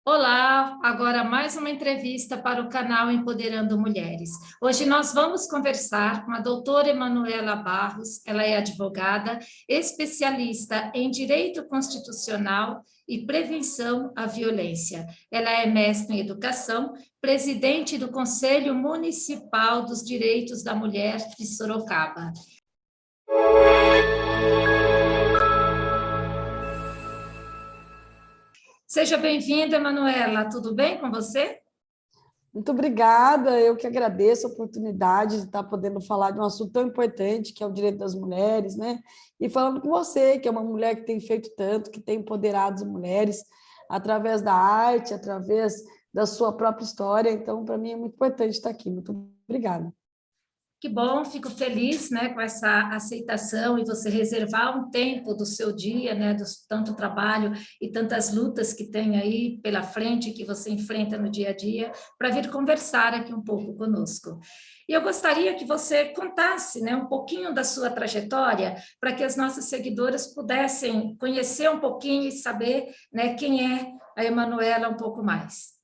Olá, agora mais uma entrevista para o canal Empoderando Mulheres. Hoje nós vamos conversar com a doutora Emanuela Barros, ela é advogada, especialista em Direito Constitucional e Prevenção à Violência. Ela é mestre em Educação, presidente do Conselho Municipal dos Direitos da Mulher de Sorocaba. Seja bem-vinda, Emanuela, tudo bem com você? Muito obrigada, eu que agradeço a oportunidade de estar podendo falar de um assunto tão importante, que é o direito das mulheres, né? E falando com você, que é uma mulher que tem feito tanto, que tem empoderado as mulheres através da arte, através da sua própria história. Então, para mim é muito importante estar aqui. Muito obrigada. Que bom, fico feliz, né, com essa aceitação e você reservar um tempo do seu dia, né, do tanto trabalho e tantas lutas que tem aí pela frente, que você enfrenta no dia a dia, para vir conversar aqui um pouco conosco. E eu gostaria que você contasse, né, um pouquinho da sua trajetória, para que as nossas seguidoras pudessem conhecer um pouquinho e saber, né, quem é a Emanuela um pouco mais.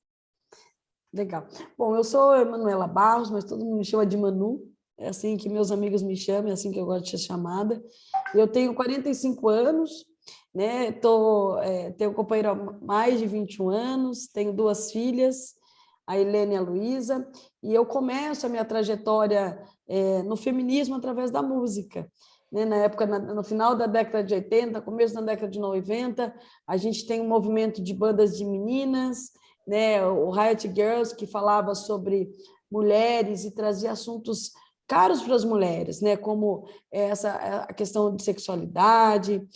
Legal. Bom, eu sou Emanuela Barros, mas todo mundo me chama de Manu. É assim que meus amigos me chamam, é assim que eu gosto de ser chamada. Eu tenho 45 anos, né? Tenho um companheiro há mais de 21 anos, tenho duas filhas, a Helena e a Luísa, e eu começo a minha trajetória no feminismo através da música. Né? Na época, no final da década de 80, começo da década de 90, a gente tem um movimento de bandas de meninas, né? O Riot Girls, que falava sobre mulheres e trazia assuntos caros para as mulheres, né? Como a questão de sexualidade,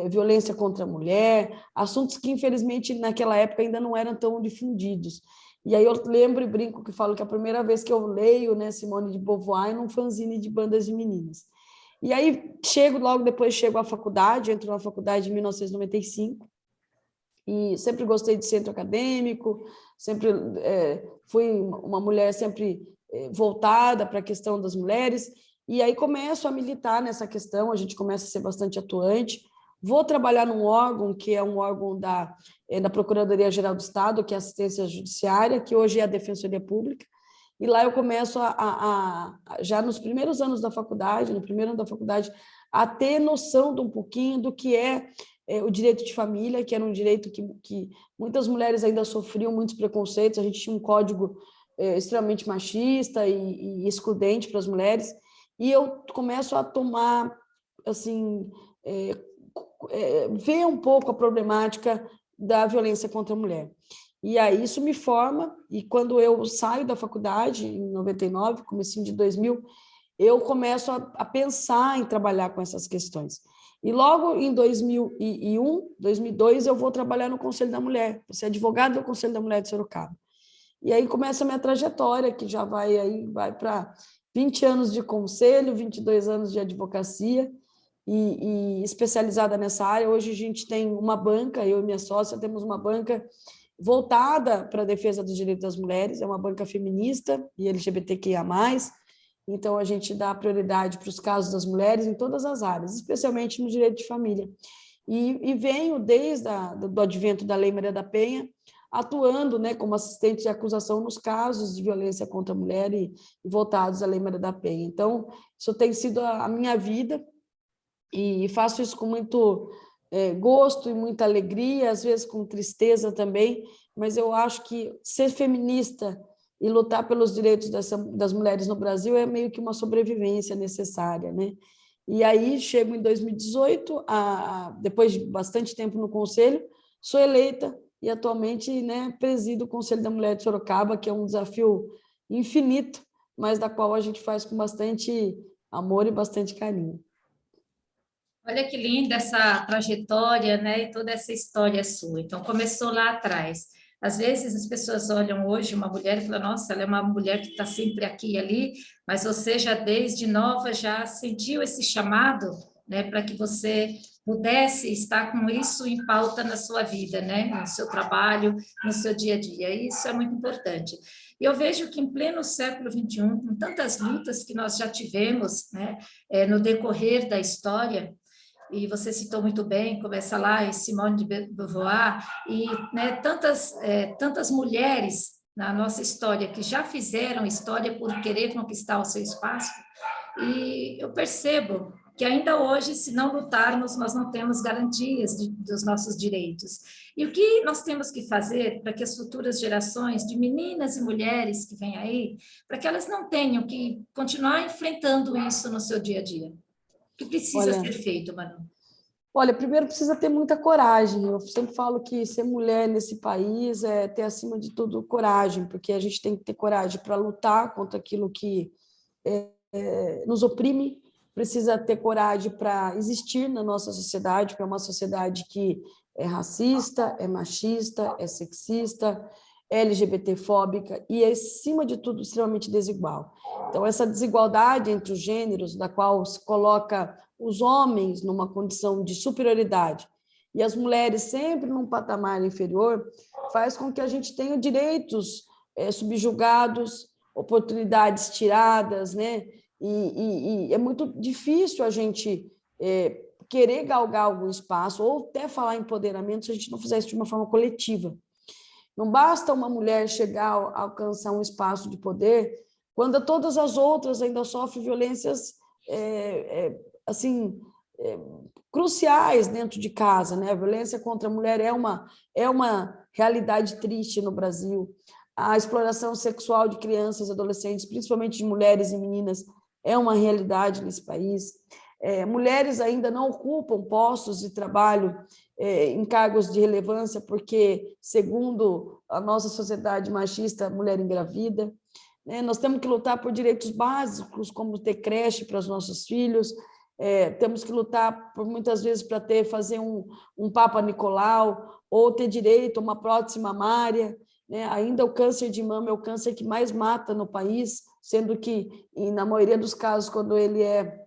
violência contra a mulher, assuntos que, infelizmente, naquela época ainda não eram tão difundidos. E aí eu lembro e brinco que falo que a primeira vez que eu leio, né, Simone de Beauvoir, num fanzine de bandas de meninas. E aí logo depois chego à faculdade, entro na faculdade em 1995, e sempre gostei de centro acadêmico, sempre fui uma mulher sempre voltada para a questão das mulheres, e aí começo a militar nessa questão, a gente começa a ser bastante atuante, vou trabalhar num órgão que é um órgão da Procuradoria-Geral do Estado, que é a Assistência Judiciária, que hoje é a Defensoria Pública, e lá eu começo já nos primeiros anos da faculdade, no primeiro ano da faculdade, a ter noção de um pouquinho do que é o direito de família, que era um direito que muitas mulheres ainda sofriam muitos preconceitos, a gente tinha um código extremamente machista e excludente para as mulheres, e eu começo a tomar, assim, ver um pouco a problemática da violência contra a mulher. E aí isso me forma, e quando eu saio da faculdade, em 99, comecinho de 2000, eu começo a pensar em trabalhar com essas questões. E logo em 2001, 2002, eu vou trabalhar no Conselho da Mulher, vou ser advogada do Conselho da Mulher de Sorocaba. E aí começa a minha trajetória, que já vai para 20 anos de conselho, 22 anos de advocacia, e especializada nessa área. Hoje a gente tem uma banca, eu e minha sócia temos uma banca voltada para a defesa dos direitos das mulheres, é uma banca feminista e LGBTQIA+, então a gente dá prioridade para os casos das mulheres em todas as áreas, especialmente no direito de família. E venho desde do advento da Lei Maria da Penha, atuando, né, como assistente de acusação nos casos de violência contra a mulher e voltados à Lei Maria da Penha. Então, isso tem sido a minha vida, e faço isso com muito gosto e muita alegria, às vezes com tristeza também, mas eu acho que ser feminista e lutar pelos direitos das mulheres no Brasil é meio que uma sobrevivência necessária, né? E aí chego em 2018, depois de bastante tempo no Conselho, sou eleita e atualmente, né, presido o Conselho da Mulher de Sorocaba, que é um desafio infinito, mas da qual a gente faz com bastante amor e bastante carinho. Olha que linda essa trajetória, né, e toda essa história sua. Então, começou lá atrás. Às vezes as pessoas olham hoje uma mulher e falam, nossa, ela é uma mulher que está sempre aqui e ali, mas você já desde nova já sentiu esse chamado, né, para que você pudesse estar com isso em pauta na sua vida, né, no seu trabalho, no seu dia a dia. E isso é muito importante. E eu vejo que em pleno século XXI, com tantas lutas que nós já tivemos, né, no decorrer da história, e você citou muito bem, começa lá em Simone de Beauvoir, e né, tantas mulheres na nossa história que já fizeram história por querer conquistar o seu espaço, e eu percebo que ainda hoje, se não lutarmos, nós não temos garantias dos nossos direitos. E o que nós temos que fazer para que as futuras gerações de meninas e mulheres que vêm aí, para que elas não tenham que continuar enfrentando isso no seu dia a dia? O que precisa Olha, ser feito, Manu? olha, primeiro precisa ter muita coragem. Eu sempre falo que ser mulher nesse país é ter, acima de tudo, coragem, porque a gente tem que ter coragem para lutar contra aquilo que nos oprime, precisa ter coragem para existir na nossa sociedade, que é uma sociedade que é racista, é machista, é sexista, é LGBTfóbica e, acima de tudo, extremamente desigual. Então, essa desigualdade entre os gêneros, da qual se coloca os homens numa condição de superioridade e as mulheres sempre num patamar inferior, faz com que a gente tenha direitos subjugados, oportunidades tiradas, né? E é muito difícil a gente querer galgar algum espaço ou até falar em empoderamento se a gente não fizer isso de uma forma coletiva. Não basta uma mulher chegar a alcançar um espaço de poder quando todas as outras ainda sofrem violências assim cruciais dentro de casa, né? A violência contra a mulher é uma realidade triste no Brasil. A exploração sexual de crianças e adolescentes, principalmente de mulheres e meninas, é uma realidade nesse país. Mulheres ainda não ocupam postos de trabalho em cargos de relevância, porque, segundo a nossa sociedade machista, a mulher engravida. Nós temos que lutar por direitos básicos, como ter creche para os nossos filhos, temos que lutar, por muitas vezes, para fazer um Papa Nicolau, ou ter direito a uma prótese mamária. Ainda o câncer de mama é o câncer que mais mata no país, sendo que, na maioria dos casos, quando ele é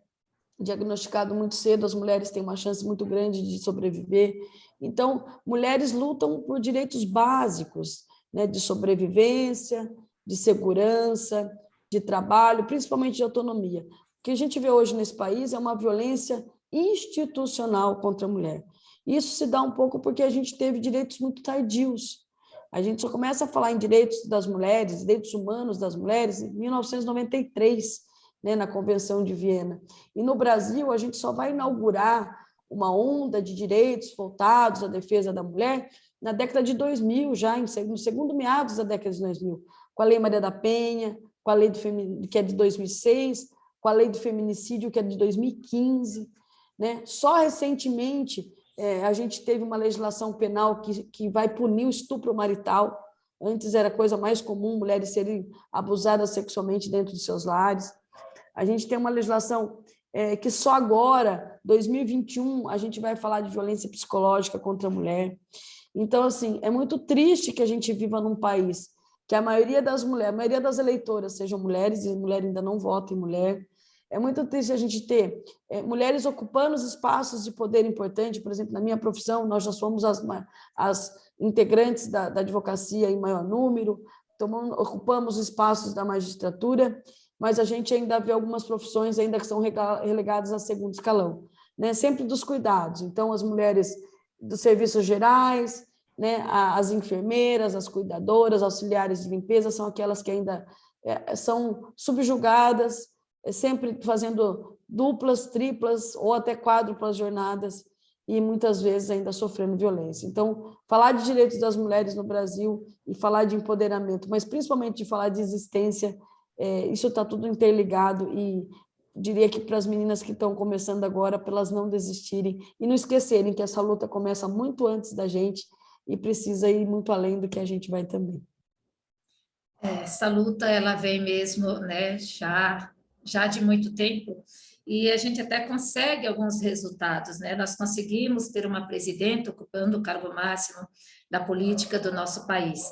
diagnosticado muito cedo, as mulheres têm uma chance muito grande de sobreviver. Então, mulheres lutam por direitos básicos, né, de sobrevivência, de segurança, de trabalho, principalmente de autonomia. O que a gente vê hoje nesse país é uma violência institucional contra a mulher. Isso se dá um pouco porque a gente teve direitos muito tardios. A gente só começa a falar em direitos das mulheres, direitos humanos das mulheres, em 1993, né, na Convenção de Viena. E no Brasil, a gente só vai inaugurar uma onda de direitos voltados à defesa da mulher na década de 2000, já no segundo meados da década de 2000, com a Lei Maria da Penha, com a lei que é de 2006, com a Lei do Feminicídio, que é de 2015. Né? Só recentemente a gente teve uma legislação penal que vai punir o estupro marital. Antes era coisa mais comum mulheres serem abusadas sexualmente dentro de seus lares. A gente tem uma legislação que só agora, 2021, a gente vai falar de violência psicológica contra a mulher. Então, assim, é muito triste que a gente viva num país que a maioria das mulheres, a maioria das eleitoras sejam mulheres, e mulher ainda não vota em mulher. É muito triste a gente ter mulheres ocupando os espaços de poder importante. Por exemplo, na minha profissão, nós já somos as integrantes da advocacia em maior número, ocupamos espaços da magistratura, mas a gente ainda vê algumas profissões ainda que são relegadas a segundo escalão, né? Sempre dos cuidados. Então, as mulheres dos serviços gerais, né? As enfermeiras, as cuidadoras, auxiliares de limpeza, são aquelas que ainda são subjugadas, sempre fazendo duplas, triplas ou até quádruplas jornadas e muitas vezes ainda sofrendo violência. Então, falar de direitos das mulheres no Brasil e falar de empoderamento, mas principalmente de falar de existência, isso está tudo interligado e diria que para as meninas que estão começando agora, para elas não desistirem e não esquecerem que essa luta começa muito antes da gente e precisa ir muito além do que a gente vai também. Essa luta, ela vem mesmo, né, já de muito tempo, e a gente até consegue alguns resultados, né? Nós conseguimos ter uma presidenta ocupando o cargo máximo da política do nosso país,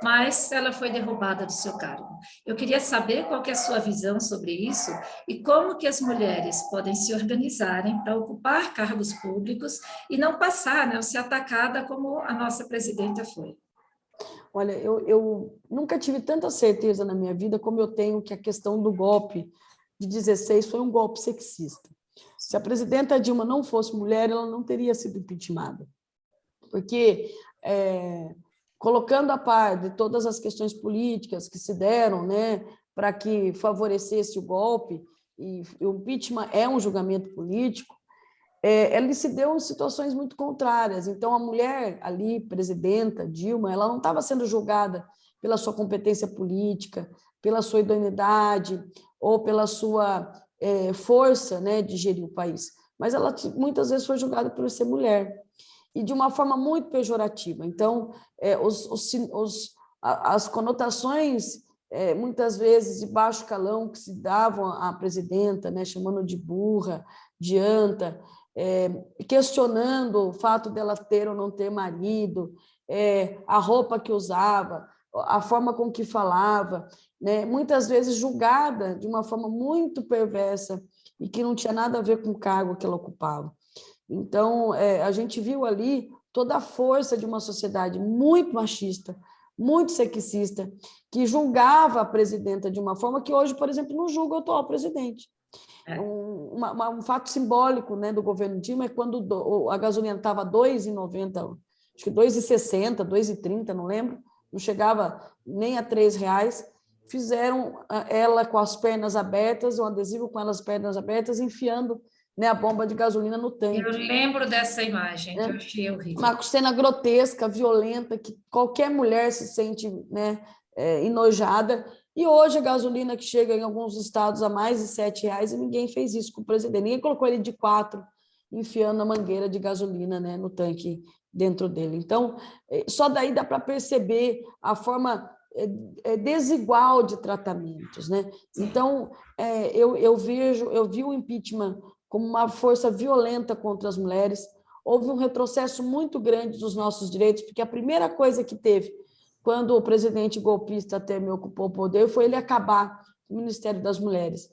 mas ela foi derrubada do seu cargo. Eu queria saber qual que é a sua visão sobre isso e como que as mulheres podem se organizarem para ocupar cargos públicos e não passar, né, ser atacada como a nossa presidenta foi. Olha, eu nunca tive tanta certeza na minha vida como eu tenho que a questão do golpe de 16 foi um golpe sexista. Se a presidenta Dilma não fosse mulher, ela não teria sido impeachmentada, porque colocando a par de todas as questões políticas que se deram, né, para que favorecesse o golpe, e o impeachment é um julgamento político, ele se deu em situações muito contrárias. Então, a mulher ali, presidenta Dilma, ela não estava sendo julgada pela sua competência política, pela sua idoneidade ou pela sua força, né, de gerir o país, mas ela muitas vezes foi julgada por ser mulher, e de uma forma muito pejorativa. Então, as conotações, muitas vezes, de baixo calão que se davam à presidenta, né, chamando de burra, de anta, questionando o fato dela ter ou não ter marido, a roupa que usava, a forma com que falava, né, muitas vezes julgada de uma forma muito perversa e que não tinha nada a ver com o cargo que ela ocupava. Então, a gente viu ali toda a força de uma sociedade muito machista, muito sexista, que julgava a presidenta de uma forma que hoje, por exemplo, não julga o atual presidente. Um fato simbólico, né, do governo Dilma é quando a gasolina estava R$ 2,90, acho que R$ 2,60, R$ 2,30, não lembro, não chegava nem a R$ 3, fizeram ela com as pernas abertas, um adesivo com elas pernas abertas, enfiando, né, a bomba de gasolina no tanque. Eu lembro dessa imagem, que eu achei horrível. Uma cena grotesca, violenta, que qualquer mulher se sente, né, enojada. E hoje a gasolina que chega em alguns estados a mais de R$ 7, e ninguém fez isso com o presidente. Ninguém colocou ele de 4, enfiando a mangueira de gasolina, né, no tanque dentro dele. Então, só daí dá para perceber a forma desigual de tratamentos, né? Então, eu vi o impeachment como uma força violenta contra as mulheres. Houve um retrocesso muito grande dos nossos direitos, porque a primeira coisa que teve quando o presidente golpista Temer ocupou o poder foi ele acabar com o Ministério das Mulheres.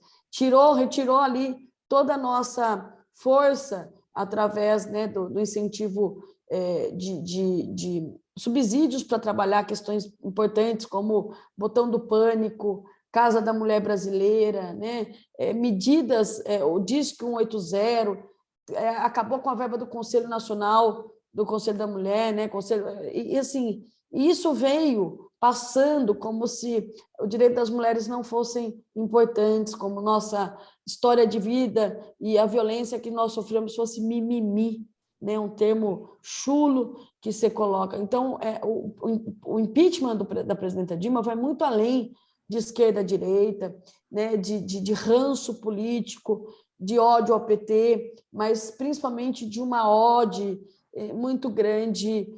Retirou ali toda a nossa força através, né, do incentivo de subsídios para trabalhar questões importantes como botão do pânico, Casa da Mulher Brasileira, né, medidas, o Disque 180, acabou com a verba do Conselho Nacional, do Conselho da Mulher, né, e assim, isso veio passando como se o direito das mulheres não fossem importantes, como nossa história de vida e a violência que nós sofremos fosse mimimi, né, um termo chulo que se coloca. Então, o impeachment da presidenta Dilma vai muito além de esquerda à direita, né, de ranço político, de ódio ao PT, mas principalmente de uma ode muito grande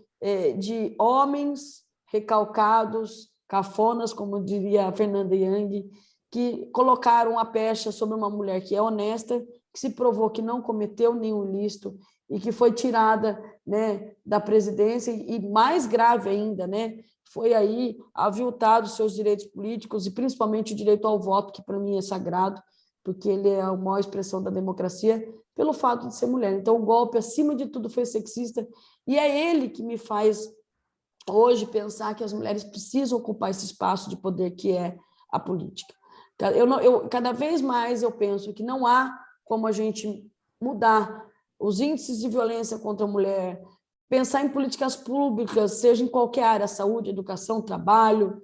de homens recalcados, cafonas, como diria a Fernanda Young, que colocaram a pecha sobre uma mulher que é honesta, que se provou que não cometeu nenhum ilícito e que foi tirada, né, da presidência, e mais grave ainda, né, foi aí aviltado seus direitos políticos e principalmente o direito ao voto, que para mim é sagrado, porque ele é a maior expressão da democracia, pelo fato de ser mulher. Então, o golpe, acima de tudo, foi sexista, e é ele que me faz, hoje, pensar que as mulheres precisam ocupar esse espaço de poder que é a política. Cada vez mais eu penso que não há como a gente mudar os índices de violência contra a mulher, pensar em políticas públicas, seja em qualquer área, saúde, educação, trabalho,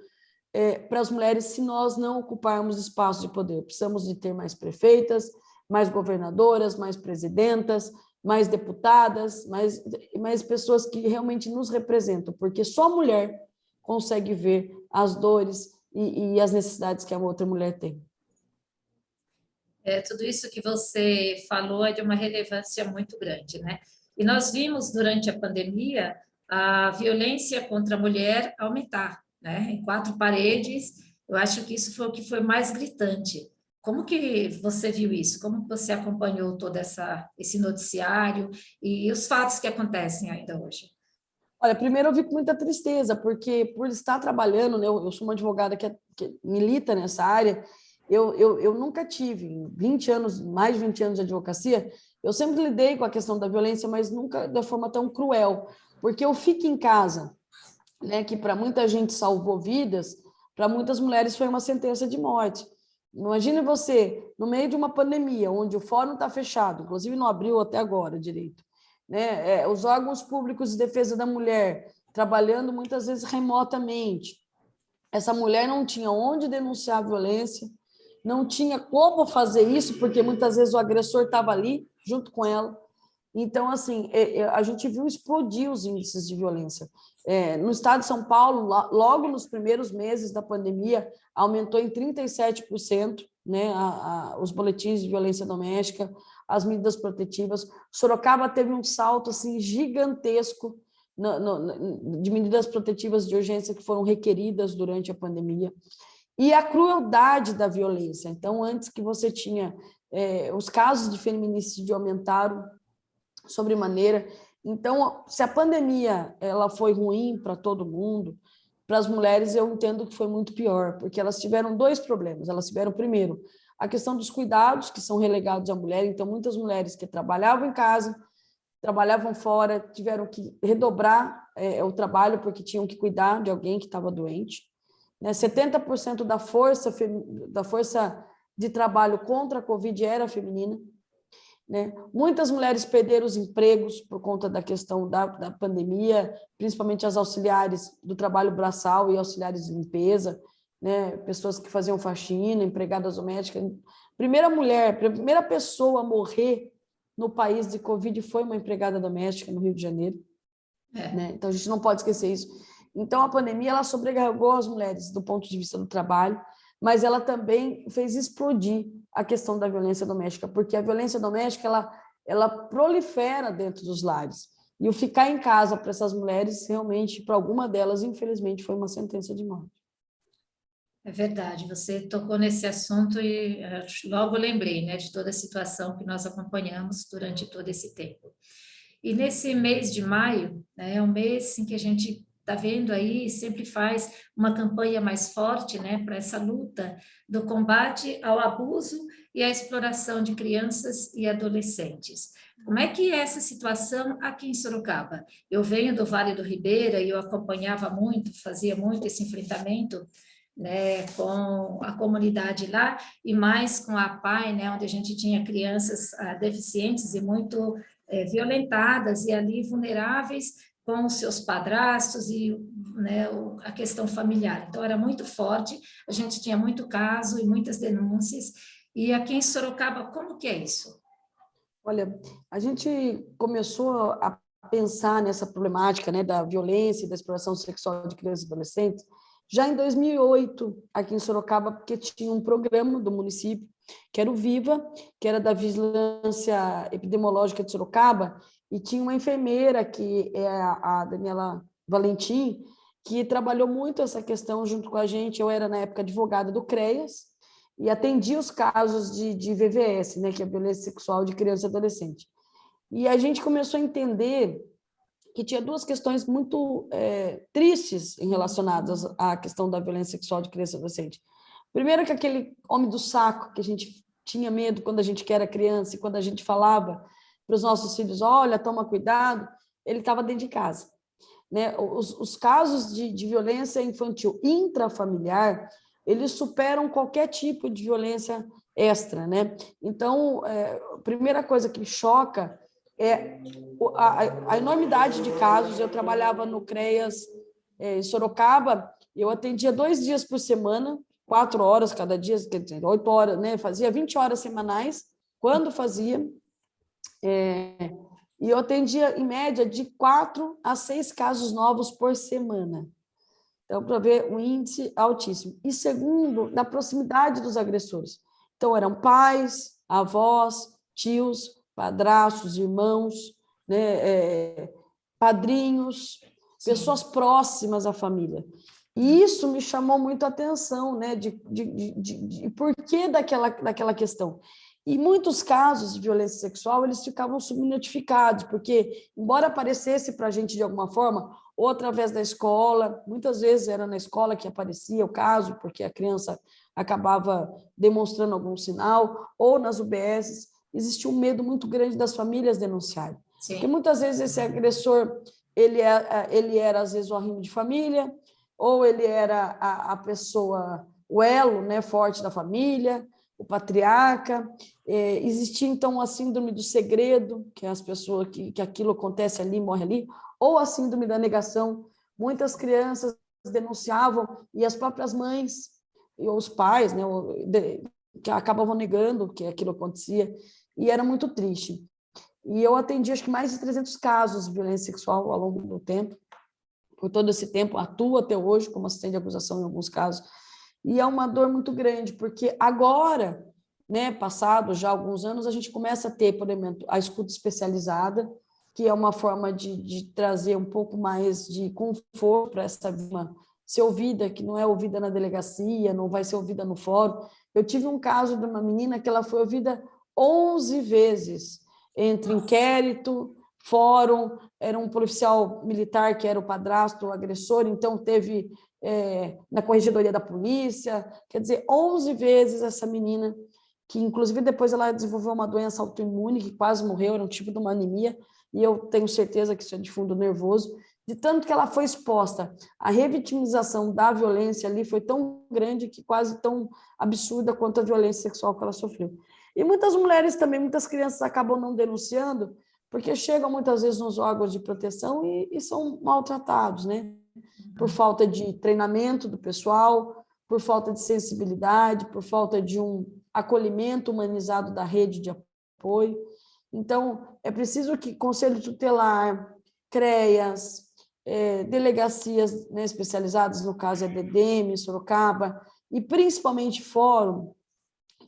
para as mulheres, se nós não ocuparmos espaço de poder. Precisamos de ter mais prefeitas, mais governadoras, mais presidentas, mais deputadas, mais pessoas que realmente nos representam, porque só a mulher consegue ver as dores e as necessidades que a outra mulher tem. Tudo isso que você falou é de uma relevância muito grande, né? E nós vimos durante a pandemia a violência contra a mulher aumentar, né? Em 4 paredes, eu acho que isso foi o que foi mais gritante. Como que você viu isso? Como você acompanhou todo esse noticiário e os fatos que acontecem ainda hoje? Olha, primeiro eu vi com muita tristeza, porque por estar trabalhando, né, eu sou uma advogada que milita nessa área, eu nunca tive 20 anos, mais de 20 anos de advocacia, eu sempre lidei com a questão da violência, mas nunca da forma tão cruel, porque eu fico em casa, né, que para muita gente salvou vidas, para muitas mulheres foi uma sentença de morte. Imagine você, no meio de uma pandemia, onde o fórum está fechado, inclusive não abriu até agora direito, né? Os órgãos públicos de defesa da mulher trabalhando muitas vezes remotamente. Essa mulher não tinha onde denunciar a violência, não tinha como fazer isso, porque muitas vezes o agressor estava ali junto com ela. Então, assim, a gente viu explodir os índices de violência. No estado de São Paulo, logo nos primeiros meses da pandemia, aumentou em 37%, né, os boletins de violência doméstica, as medidas protetivas. Sorocaba teve um salto assim, gigantesco de medidas protetivas de urgência que foram requeridas durante a pandemia. E a crueldade da violência. Então, antes que você tinha... os casos de feminicídio aumentaram sobremaneira. Então, se a pandemia ela foi ruim para todo mundo, para as mulheres eu entendo que foi muito pior, porque elas tiveram dois problemas. Elas tiveram, primeiro, a questão dos cuidados, que são relegados à mulher. Então, muitas mulheres que trabalhavam em casa, trabalhavam fora, tiveram que redobrar o trabalho, porque tinham que cuidar de alguém que estava doente. 70% da força de trabalho contra a Covid era feminina. Né? Muitas mulheres perderam os empregos por conta da questão da pandemia, principalmente as auxiliares do trabalho braçal e auxiliares de limpeza, né? Pessoas que faziam faxina, empregadas domésticas. Primeira pessoa a morrer no país de Covid foi uma empregada doméstica no Rio de Janeiro. Né? Então, a gente não pode esquecer isso. Então, a pandemia ela sobrecarregou as mulheres do ponto de vista do trabalho, mas ela também fez explodir a questão da violência doméstica, porque a violência doméstica ela prolifera dentro dos lares. E o ficar em casa para essas mulheres, realmente, para alguma delas, infelizmente, foi uma sentença de morte. É verdade, você tocou nesse assunto e logo lembrei, né, de toda a situação que nós acompanhamos durante todo esse tempo. E nesse mês de maio, né, é um mês em que a gente está vendo aí, sempre faz uma campanha mais forte, né, para essa luta do combate ao abuso e à exploração de crianças e adolescentes. Como é que é essa situação aqui em Sorocaba? Eu venho do Vale do Ribeira e eu acompanhava muito, fazia muito esse enfrentamento, né, com a comunidade lá e mais com a PAI, né, onde a gente tinha crianças deficientes e muito violentadas e ali vulneráveis com os seus padrastos e, né, a questão familiar. Então, era muito forte, a gente tinha muito caso e muitas denúncias. E aqui em Sorocaba, como que é isso? Olha, a gente começou a pensar nessa problemática, né, da violência e da exploração sexual de crianças e adolescentes já em 2008, aqui em Sorocaba, porque tinha um programa do município, que era o VIVA, que era da Vigilância Epidemiológica de Sorocaba, e tinha uma enfermeira, que é a Daniela Valentim, que trabalhou muito essa questão junto com a gente. Eu era, na época, advogada do CREAS, e atendia os casos de VVS, né, que é a violência sexual de criança e adolescente. E a gente começou a entender que tinha duas questões muito tristes relacionadas à questão da violência sexual de criança e adolescente. Primeiro, que aquele homem do saco, que a gente tinha medo quando a gente era criança, e quando a gente falava para os nossos filhos, olha, toma cuidado, ele estava dentro de casa. Né? Os casos de violência infantil intrafamiliar, eles superam qualquer tipo de violência extra. Né? Então, a primeira coisa que choca é a enormidade de casos. Eu trabalhava no CREAS em Sorocaba, eu atendia 2 dias por semana, 4 horas cada dia, 8 horas, né? Fazia 20 horas semanais, quando fazia, e eu atendia, em média, de 4 a 6 casos novos por semana. Então, para ver um índice altíssimo. E segundo, da proximidade dos agressores. Então, eram pais, avós, tios, padrastos, irmãos, né, padrinhos, sim, pessoas próximas à família. E isso me chamou muito a atenção, né, de por que daquela questão. E muitos casos de violência sexual, eles ficavam subnotificados, porque, embora aparecesse para a gente de alguma forma, ou através da escola, muitas vezes era na escola que aparecia o caso, porque a criança acabava demonstrando algum sinal, ou nas UBSs, existia um medo muito grande das famílias denunciarem. Sim. Porque muitas vezes esse agressor, ele era às vezes o arrimo de família, ou ele era a pessoa o elo, né, forte da família, o patriarca. Existia, então, a síndrome do segredo, que é as pessoas que aquilo acontece ali, morre ali, ou a síndrome da negação. Muitas crianças denunciavam e as próprias mães e os pais, né, que acabavam negando que aquilo acontecia, e era muito triste. E eu atendi, acho que mais de 300 casos de violência sexual ao longo do tempo. Por todo esse tempo, atuo até hoje como assistente de acusação em alguns casos. E é uma dor muito grande, porque agora, né, passado já alguns anos, a gente começa a ter, por exemplo, a escuta especializada, que é uma forma de trazer um pouco mais de conforto para essa vítima ser ouvida, que não é ouvida na delegacia, não vai ser ouvida no fórum. Eu tive um caso de uma menina que ela foi ouvida 11 vezes, entre inquérito, fórum, era um policial militar que era o padrasto, o agressor, então teve na corregedoria da polícia, quer dizer, 11 vezes essa menina, que inclusive depois ela desenvolveu uma doença autoimune, que quase morreu, era um tipo de uma anemia, e eu tenho certeza que isso é de fundo nervoso, de tanto que ela foi exposta. A revitimização da violência ali foi tão grande que quase tão absurda quanto a violência sexual que ela sofreu. E muitas mulheres também, muitas crianças acabam não denunciando, porque chegam muitas vezes nos órgãos de proteção e são maltratados, né? Por falta de treinamento do pessoal, por falta de sensibilidade, por falta de um acolhimento humanizado da rede de apoio. Então, é preciso que Conselho Tutelar, CREAS, delegacias, né, especializadas, no caso é DDM, Sorocaba, e principalmente Fórum,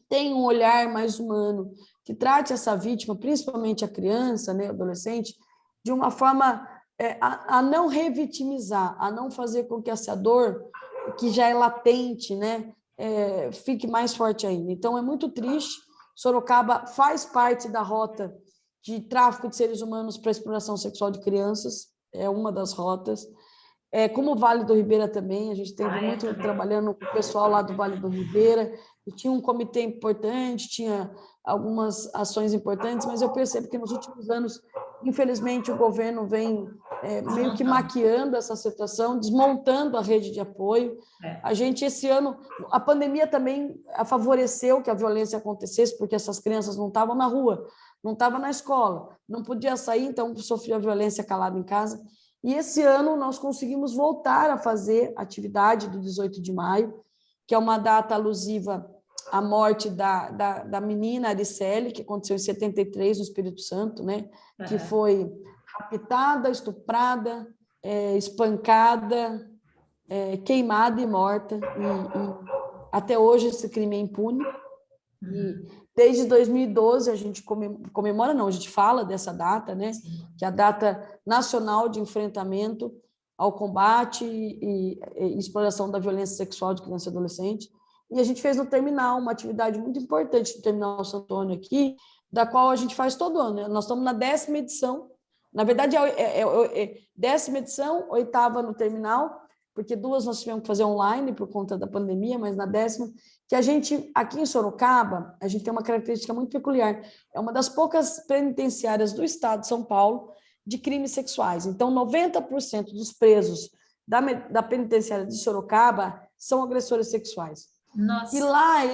tenham um olhar mais humano, que trate essa vítima, principalmente a criança, né, adolescente, de uma forma a não revitimizar, a não fazer com que essa dor, que já é latente, né, fique mais forte ainda. Então, é muito triste. Sorocaba faz parte da rota de tráfico de seres humanos para exploração sexual de crianças, é uma das rotas. Como o Vale do Ribeira também, a gente teve muito trabalhando com o pessoal lá do Vale do Ribeira, e tinha um comitê importante, tinha algumas ações importantes, mas eu percebo que nos últimos anos, infelizmente, o governo vem meio que maquiando essa situação, desmontando a rede de apoio. A gente, esse ano, a pandemia também favoreceu que a violência acontecesse, porque essas crianças não estavam na rua, não estavam na escola, não podia sair, então sofria violência calada em casa. E esse ano nós conseguimos voltar a fazer a atividade do 18 de maio, que é uma data alusiva à morte da menina Aricele, que aconteceu em 73, no Espírito Santo, né? Que foi raptada, estuprada, espancada, queimada e morta. E até hoje esse crime é impune. E desde 2012 a gente comemora, não, a gente fala dessa data, né? Que é a data nacional de enfrentamento ao combate e exploração da violência sexual de criança e adolescente. E a gente fez no terminal uma atividade muito importante no Terminal Santo Antônio aqui, da qual a gente faz todo ano, né? Nós estamos na 10ª edição, na verdade é 10ª edição, 8ª no terminal, porque 2 nós tivemos que fazer online por conta da pandemia, mas na 10ª, que a gente, aqui em Sorocaba, a gente tem uma característica muito peculiar, é uma das poucas penitenciárias do estado de São Paulo de crimes sexuais. Então, 90% dos presos da penitenciária de Sorocaba são agressores sexuais. Nossa. E lá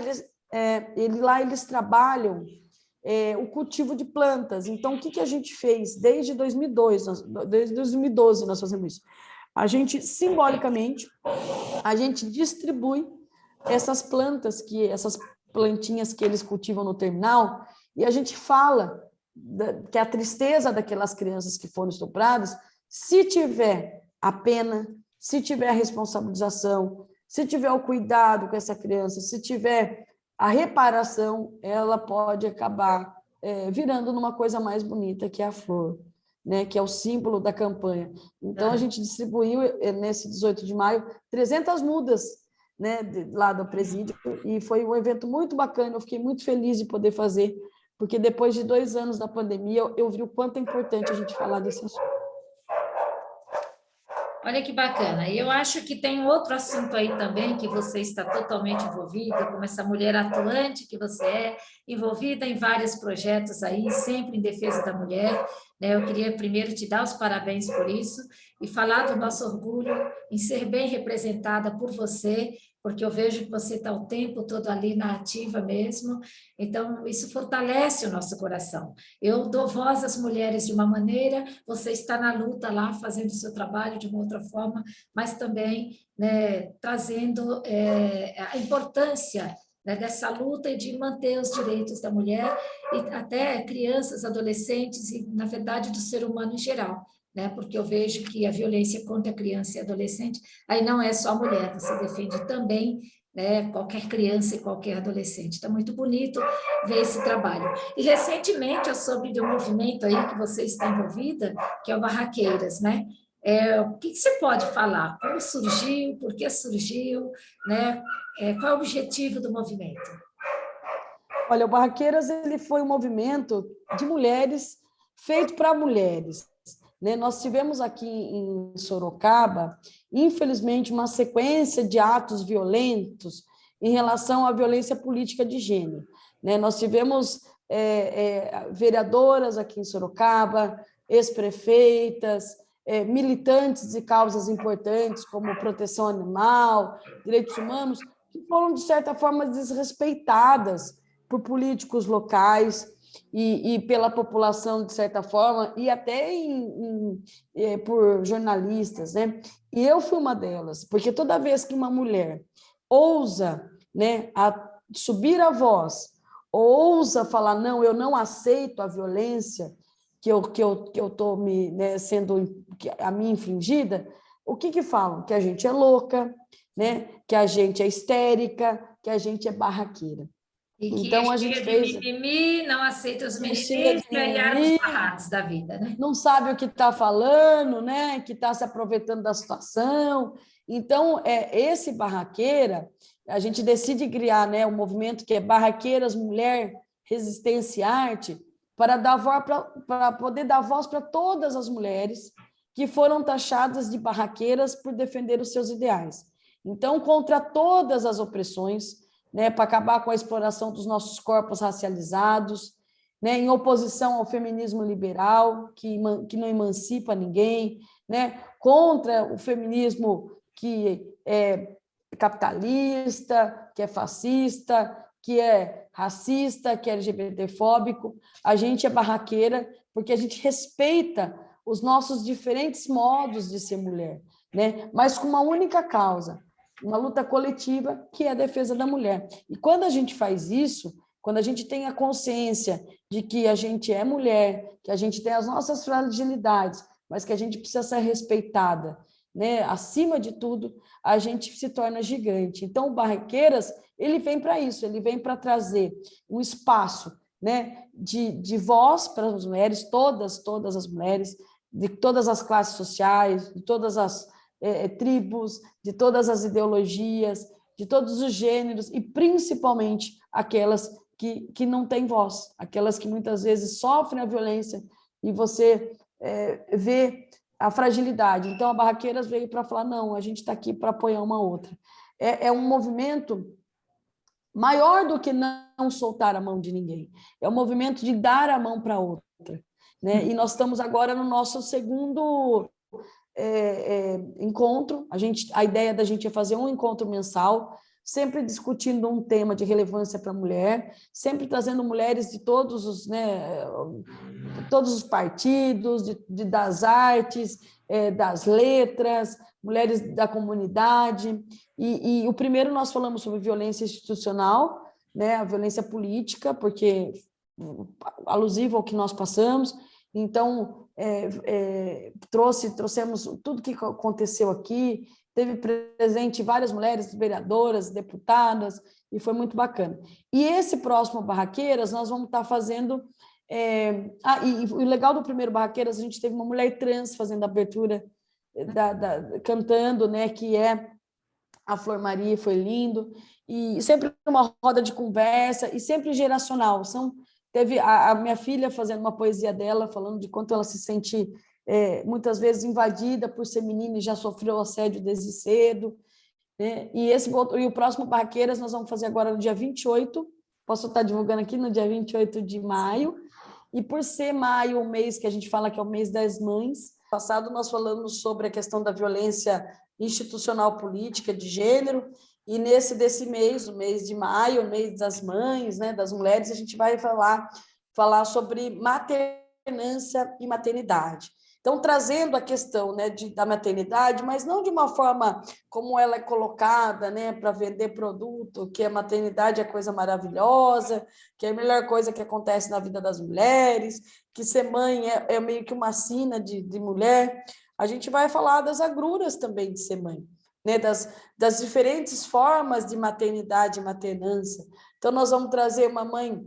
eles trabalham o cultivo de plantas. Então, o que a gente fez? Desde 2012 nós fazemos isso. A gente, simbolicamente, a gente distribui essas plantinhas que eles cultivam no terminal, e a gente fala que a tristeza daquelas crianças que foram estupradas, se tiver a pena, se tiver a responsabilização, se tiver o cuidado com essa criança, se tiver a reparação, ela pode acabar virando numa coisa mais bonita, que é a flor, né, que é o símbolo da campanha. Então, a gente distribuiu, nesse 18 de maio, 300 mudas, né, lá do presídio, e foi um evento muito bacana, eu fiquei muito feliz de poder fazer, porque depois de 2 anos da pandemia, eu vi o quanto é importante a gente falar desse assunto. Olha que bacana. E eu acho que tem outro assunto aí também que você está totalmente envolvida, como essa mulher atuante que você é, envolvida em vários projetos aí, sempre em defesa da mulher. né? Eu queria primeiro te dar os parabéns por isso e falar do nosso orgulho em ser bem representada por você, porque eu vejo que você está o tempo todo ali na ativa mesmo, então isso fortalece o nosso coração. Eu dou voz às mulheres de uma maneira, você está na luta lá, fazendo o seu trabalho de uma outra forma, mas também, né, trazendo a importância, né, dessa luta e de manter os direitos da mulher e até crianças, adolescentes e, na verdade, do ser humano em geral, né? Porque eu vejo que a violência contra a criança e adolescente, aí não é só a mulher, você defende também, né, qualquer criança e qualquer adolescente. Está muito bonito ver esse trabalho. E recentemente eu soube de um movimento aí que você está envolvida, que é o Barraqueiras, né? O que você pode falar? Como surgiu? Por que surgiu? Né? Qual é o objetivo do movimento? Olha, o Barraqueiras ele foi um movimento de mulheres feito para mulheres, né? Nós tivemos aqui em Sorocaba, infelizmente, uma sequência de atos violentos em relação à violência política de gênero, né? Nós tivemos vereadoras aqui em Sorocaba, ex-prefeitas, militantes de causas importantes como proteção animal, direitos humanos, que foram, de certa forma, desrespeitadas por políticos locais e pela população, de certa forma, e até por jornalistas, né? E eu fui uma delas, porque toda vez que uma mulher ousa, né, subir a voz, ousa falar, não, eu não aceito a violência que eu estou me, né, sendo a mim infligida, o que falam? Que a gente é louca, né? Que a gente é histérica, que a gente é barraqueira. E que Então, a gente chega de fez... mimimi, não aceita os Chega mimimis de e aí arma os mimimi, barracos da vida, né? não sabe o que está falando, né? Que está se aproveitando da situação. Então, esse Barraqueira, a gente decide criar, né, um movimento que é Barraqueiras Mulher Resistência e Arte, para poder dar voz para todas as mulheres que foram taxadas de barraqueiras por defender os seus ideais. Então, contra todas as opressões, né, para acabar com a exploração dos nossos corpos racializados, né, em oposição ao feminismo liberal, que não emancipa ninguém, né, contra o feminismo que é capitalista, que é fascista, que é racista, que é LGBTfóbico. A gente é barraqueira porque a gente respeita os nossos diferentes modos de ser mulher, né, mas com uma única causa, uma luta coletiva, que é a defesa da mulher. E quando a gente faz isso, quando a gente tem a consciência de que a gente é mulher, que a gente tem as nossas fragilidades, mas que a gente precisa ser respeitada, né? Acima de tudo, a gente se torna gigante. Então, o Barraqueiras, ele vem para isso, ele vem para trazer um espaço, né, de voz para as mulheres, todas as mulheres, de todas as classes sociais, de todas as tribos, de todas as ideologias, de todos os gêneros, e principalmente aquelas que não têm voz, aquelas que muitas vezes sofrem a violência e você vê a fragilidade. Então, a Barraqueiras veio para falar, não, a gente está aqui para apoiar uma outra. É um movimento maior do que não soltar a mão de ninguém. É um movimento de dar a mão para outra, né? E nós estamos agora no nosso segundo encontro. A ideia da gente é fazer um encontro mensal, sempre discutindo um tema de relevância para a mulher, sempre trazendo mulheres de todos os, né, todos os partidos, das artes, das letras, mulheres da comunidade. E o primeiro nós falamos sobre violência institucional, né, a violência política, porque alusivo ao que nós passamos. Então, trouxemos tudo que aconteceu aqui, teve presente várias mulheres, vereadoras, deputadas, e foi muito bacana. E esse próximo Barraqueiras, nós vamos estar fazendo... e o legal do primeiro Barraqueiras, a gente teve uma mulher trans fazendo a abertura, cantando, né, que é a Flor Maria, foi lindo, e sempre uma roda de conversa, e sempre geracional. Teve a minha filha fazendo uma poesia dela, falando de quanto ela se sente muitas vezes invadida por ser menina e já sofreu assédio desde cedo, né? E o próximo Barraqueiras nós vamos fazer agora no dia 28, posso estar divulgando aqui, no dia 28 de maio, E por ser maio, o mês que a gente fala que é o mês das mães, passado nós falamos sobre a questão da violência institucional política de gênero, e desse mês, o mês de maio, o mês das mães, né, das mulheres, a gente vai falar sobre maternância e maternidade. Então, trazendo a questão, né, da maternidade, mas não de uma forma como ela é colocada, né, para vender produto, que a maternidade é coisa maravilhosa, que é a melhor coisa que acontece na vida das mulheres, que ser mãe é meio que uma sina de mulher. A gente vai falar das agruras também de ser mãe, né, das diferentes formas de maternidade e maternância. Então, nós vamos trazer uma mãe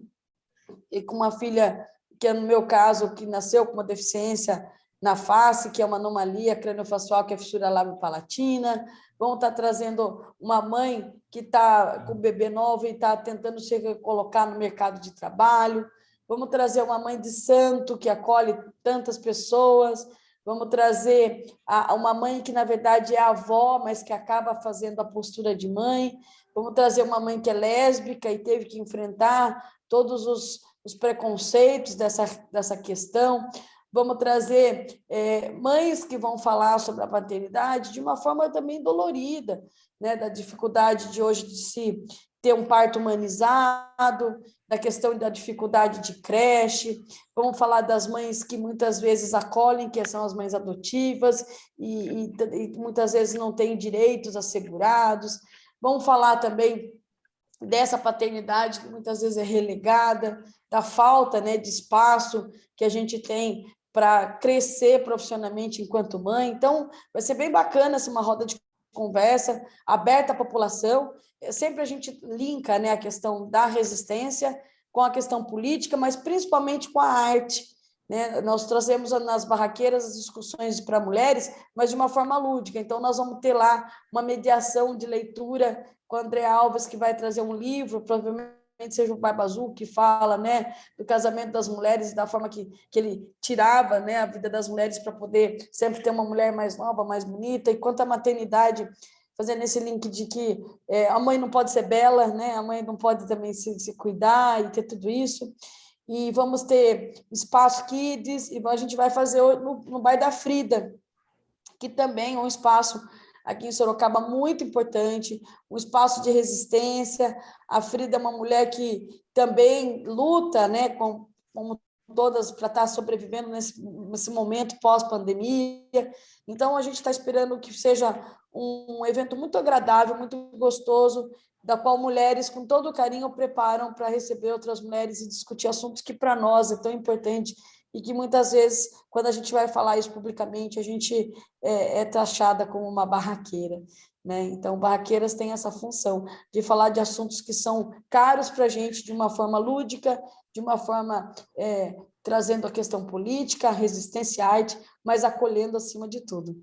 com uma filha, que é no meu caso, que nasceu com uma deficiência na face, que é uma anomalia craniofacial, que é fissura lábio-palatina. Vamos estar trazendo uma mãe que está com o bebê novo e está tentando se colocar no mercado de trabalho. Vamos trazer uma mãe de santo, que acolhe tantas pessoas. Vamos trazer uma mãe que, na verdade, é avó, mas que acaba fazendo a postura de mãe. Vamos trazer uma mãe que é lésbica e teve que enfrentar todos os preconceitos dessa questão. Vamos trazer mães que vão falar sobre a paternidade de uma forma também dolorida, né? Da dificuldade de hoje de se ter um parto humanizado, da questão da dificuldade de creche. Vamos falar das mães que muitas vezes acolhem, que são as mães adotivas, e muitas vezes não têm direitos assegurados. Vamos falar também dessa paternidade que muitas vezes é relegada, da falta, né, de espaço que a gente tem para crescer profissionalmente enquanto mãe. Então, vai ser bem bacana essa uma roda de conversa aberta à população. Sempre a gente linka, né, a questão da resistência com a questão política, mas principalmente com a arte, né? Nós trazemos nas barraqueiras as discussões para mulheres, mas de uma forma lúdica. Então, nós vamos ter lá uma mediação de leitura com o André Alves, que vai trazer um livro, provavelmente seja o Barba Azul, que fala, né, do casamento das mulheres, da forma que ele tirava, né, a vida das mulheres para poder sempre ter uma mulher mais nova, mais bonita. E quanto à maternidade, fazendo esse link de que a mãe não pode ser bela, né, a mãe não pode também se cuidar e ter tudo isso. E vamos ter espaço kids, e a gente vai fazer no bairro da Frida, que também é um espaço aqui em Sorocaba muito importante, um espaço de resistência. A Frida é uma mulher que também luta, né, como todas, para estar sobrevivendo nesse momento pós-pandemia. Então, a gente está esperando que seja um evento muito agradável, muito gostoso, da qual mulheres, com todo o carinho, preparam para receber outras mulheres e discutir assuntos que, para nós, é tão importante e que, muitas vezes, quando a gente vai falar isso publicamente, a gente é taxada como uma barraqueira, né? Então, barraqueiras têm essa função de falar de assuntos que são caros para a gente de uma forma lúdica, de uma forma trazendo a questão política, a resistência à arte, mas acolhendo acima de tudo.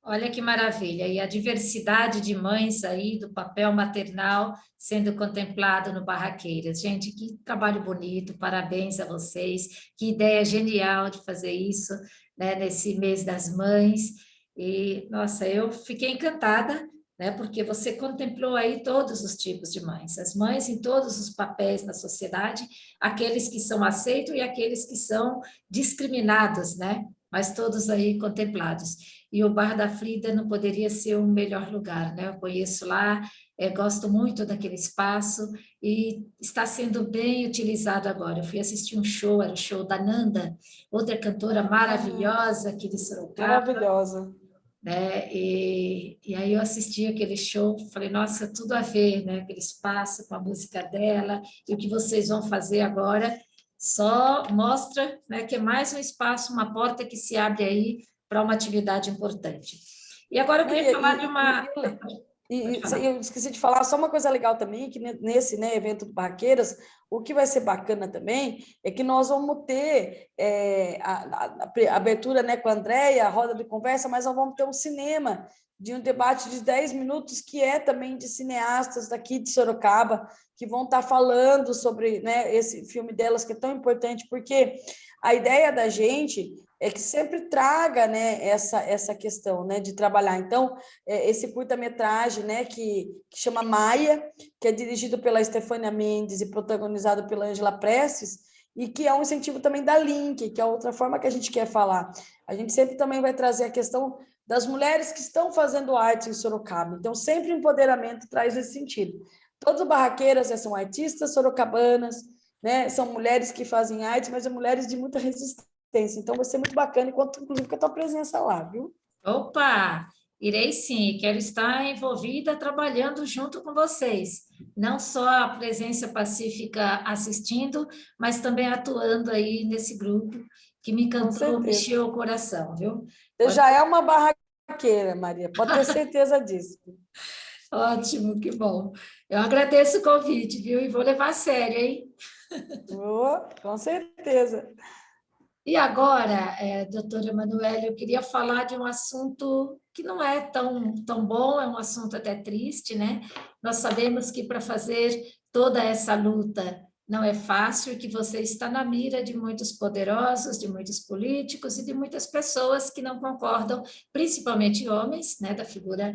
Olha que maravilha, e a diversidade de mães aí do papel maternal sendo contemplado no Barraqueiras. Gente, que trabalho bonito, parabéns a vocês, que ideia genial de fazer isso, né, nesse mês das mães. E, nossa, eu fiquei encantada, né, porque você contemplou aí todos os tipos de mães, as mães em todos os papéis na sociedade, aqueles que são aceitos e aqueles que são discriminados, né, mas todos aí contemplados. E o Bar da Frida não poderia ser um melhor lugar, né? Eu conheço lá, gosto muito daquele espaço e está sendo bem utilizado agora. Eu fui assistir um show, era o show da Nanda, outra cantora maravilhosa aqui de Sorocaba. Maravilhosa. Né? E aí eu assisti aquele show, falei, nossa, tudo a ver, né? Aquele espaço com a música dela, e o que vocês vão fazer agora só mostra, né, que é mais um espaço, uma porta que se abre aí para uma atividade importante. E agora eu queria falar de uma... Eu esqueci de falar só uma coisa legal também, que nesse, né, evento do Barraqueiras, o que vai ser bacana também é que nós vamos ter a abertura, né, com a Andréia, a roda de conversa, mas nós vamos ter um cinema de um debate de 10 minutos, que é também de cineastas daqui de Sorocaba, que vão estar falando sobre, né, esse filme delas, que é tão importante, porque a ideia da gente é que sempre traga, né, essa questão, né, de trabalhar. Então, esse curta-metragem, né, que chama Maia, que é dirigido pela Estefânia Mendes e protagonizado pela Ângela Prestes, e que é um incentivo também da Link, que é outra forma que a gente quer falar. A gente sempre também vai trazer a questão das mulheres que estão fazendo arte em Sorocaba. Então, sempre o empoderamento traz esse sentido. Todas as barraqueiras são artistas sorocabanas, né? São mulheres que fazem arte, mas são mulheres de muita resistência. Então, vai ser muito bacana, inclusive, com a tua presença lá, viu? Opa, irei sim, quero estar envolvida trabalhando junto com vocês. Não só a presença pacífica assistindo, mas também atuando aí nesse grupo que me Com encantou, certeza. mexeu o coração, viu? Você Pode- já é uma barraqueira, Maria, pode ter certeza disso. Ótimo, que bom. Eu agradeço o convite, viu? E vou levar a sério, hein? Oh, com certeza. E agora, doutora Emanuele, eu queria falar de um assunto que não é tão bom, é um assunto até triste, né? Nós sabemos que para fazer toda essa luta não é fácil, que você está na mira de muitos poderosos, de muitos políticos e de muitas pessoas que não concordam, principalmente homens, né, da figura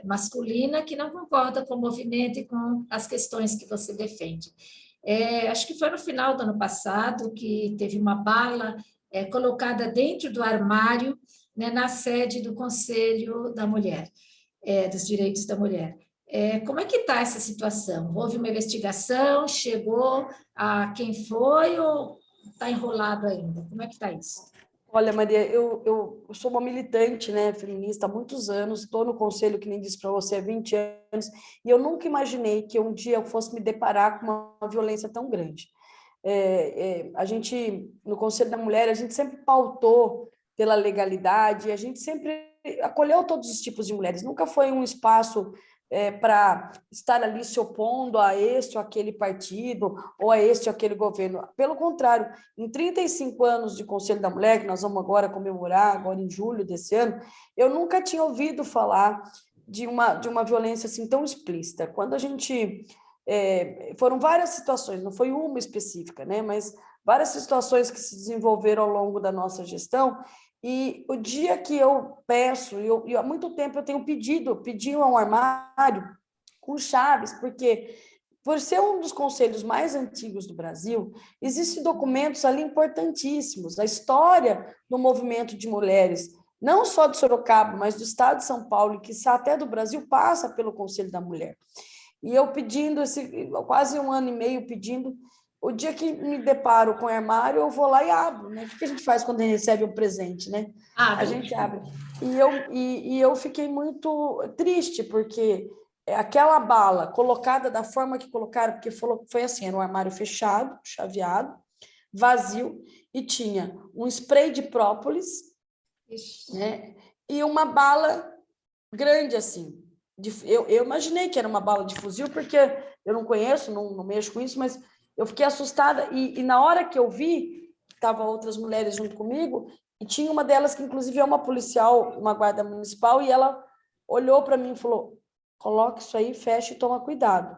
masculina, que não concordam com o movimento e com as questões que você defende. Acho que foi no final do ano passado que teve uma bala colocada dentro do armário, né, na sede do Conselho da Mulher, dos Direitos da Mulher. Como é que está essa situação? Houve uma investigação, chegou a quem foi ou está enrolado ainda? Como é que está isso? Olha, Maria, eu sou uma militante, né, feminista há muitos anos, estou no conselho, que nem disse para você, há 20 anos, e eu nunca imaginei que um dia eu fosse me deparar com uma violência tão grande. A gente, no Conselho da Mulher, a gente sempre pautou pela legalidade, a gente sempre acolheu todos os tipos de mulheres, nunca foi um espaço para estar ali se opondo a este ou aquele partido, ou a este ou aquele governo. Pelo contrário, em 35 anos de Conselho da Mulher, que nós vamos agora comemorar, agora em julho desse ano, eu nunca tinha ouvido falar de uma violência assim tão explícita. Quando a gente... foram várias situações, não foi uma específica, né? Mas várias situações que se desenvolveram ao longo da nossa gestão, e o dia que eu peço, e há muito tempo eu tenho pedi um armário com chaves, porque por ser um dos conselhos mais antigos do Brasil, existem documentos ali importantíssimos, a história do movimento de mulheres, não só de Sorocaba, mas do estado de São Paulo, e quiçá até do Brasil, passa pelo Conselho da Mulher. E eu pedindo, quase um ano e meio pedindo, o dia que me deparo com o armário, eu vou lá e abro, né? O que a gente faz quando a gente recebe um presente, né? A Abre. gente abre. E eu fiquei muito triste, porque aquela bala colocada da forma que colocaram, porque foi assim, era um armário fechado, chaveado, vazio, e tinha um spray de própolis, né? E uma bala grande assim. Eu imaginei que era uma bala de fuzil, porque eu não conheço, não mexo com isso, mas eu fiquei assustada. E na hora que eu vi, estavam outras mulheres junto comigo, e tinha uma delas que, inclusive, é uma policial, uma guarda municipal, e ela olhou para mim e falou: coloque isso aí, feche e toma cuidado.